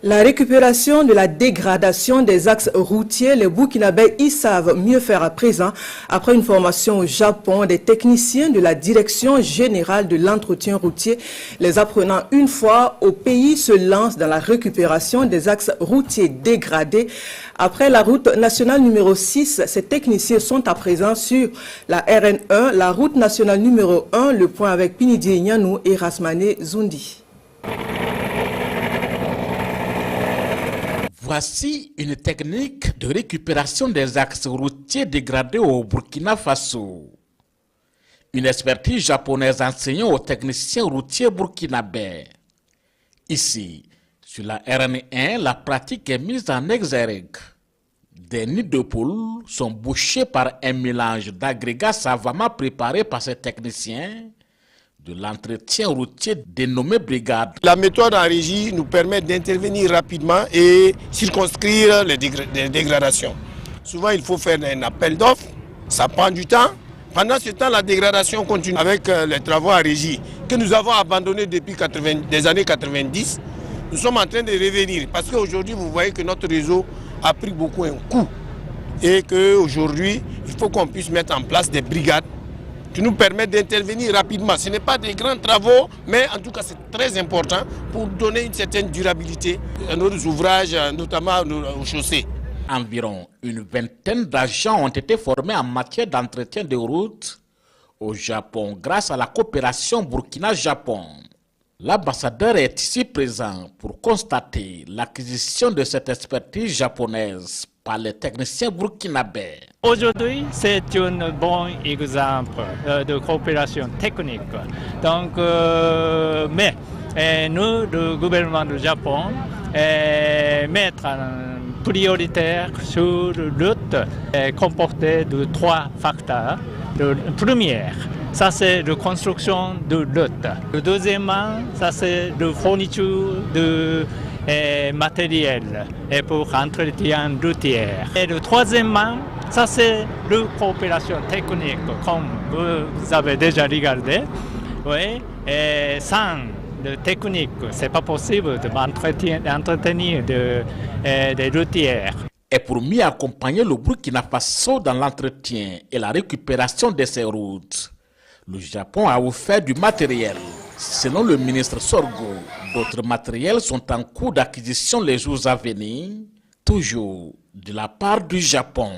La récupération de la dégradation des axes routiers, les Burkinabés y savent mieux faire à présent. Après une formation au Japon, des techniciens de la Direction générale de l'entretien routier, les apprenants une fois au pays se lancent dans la récupération des axes routiers dégradés. Après la route nationale numéro 6, ces techniciens sont à présent sur la RN1, la route nationale numéro 1, le point avec Pinidi Nyanou et Rasmane Zundi. Voici une technique de récupération des axes routiers dégradés au Burkina Faso. Une expertise japonaise enseignant aux techniciens routiers burkinabés. Ici, sur la RN1, la pratique est mise en exergue. Des nids de poules sont bouchés par un mélange d'agrégats savamment préparés par ces techniciens de l'entretien routier dénommé brigade. La méthode en régie nous permet d'intervenir rapidement et circonscrire les dégradations. Souvent, il faut faire un appel d'offres, ça prend du temps. Pendant ce temps, la dégradation continue avec les travaux en régie que nous avons abandonnés depuis les années 90. Nous sommes en train de revenir parce qu'aujourd'hui, vous voyez que notre réseau a pris beaucoup un coup et qu'aujourd'hui, il faut qu'on puisse mettre en place des brigades qui nous permettent d'intervenir rapidement. Ce n'est pas des grands travaux, mais en tout cas c'est très important pour donner une certaine durabilité à nos ouvrages, notamment aux chaussées. Environ une vingtaine d'agents ont été formés en matière d'entretien de route au Japon grâce à la coopération Burkina-Japon. L'ambassadeur est ici présent pour constater l'acquisition de cette expertise japonaise par les techniciens burkinabés. Aujourd'hui, c'est un bon exemple de coopération technique. Donc, mais nous, le gouvernement du Japon, mettre en prioritaire sur la route comporté de 3 facteurs. Le premier, ça c'est la construction de route. Le deuxièmement, ça c'est la fourniture de matériel et pour entretien routier. Et le troisièmement, ça c'est la coopération technique, comme vous avez déjà regardé. Oui, et sans la technique, c'est pas possible d'entretenir des routières. Et pour mieux accompagner le Burkina Faso dans l'entretien et la récupération de ses routes, le Japon a offert du matériel. Selon le ministre Sorgo, d'autres matériels sont en cours d'acquisition les jours à venir, toujours de la part du Japon.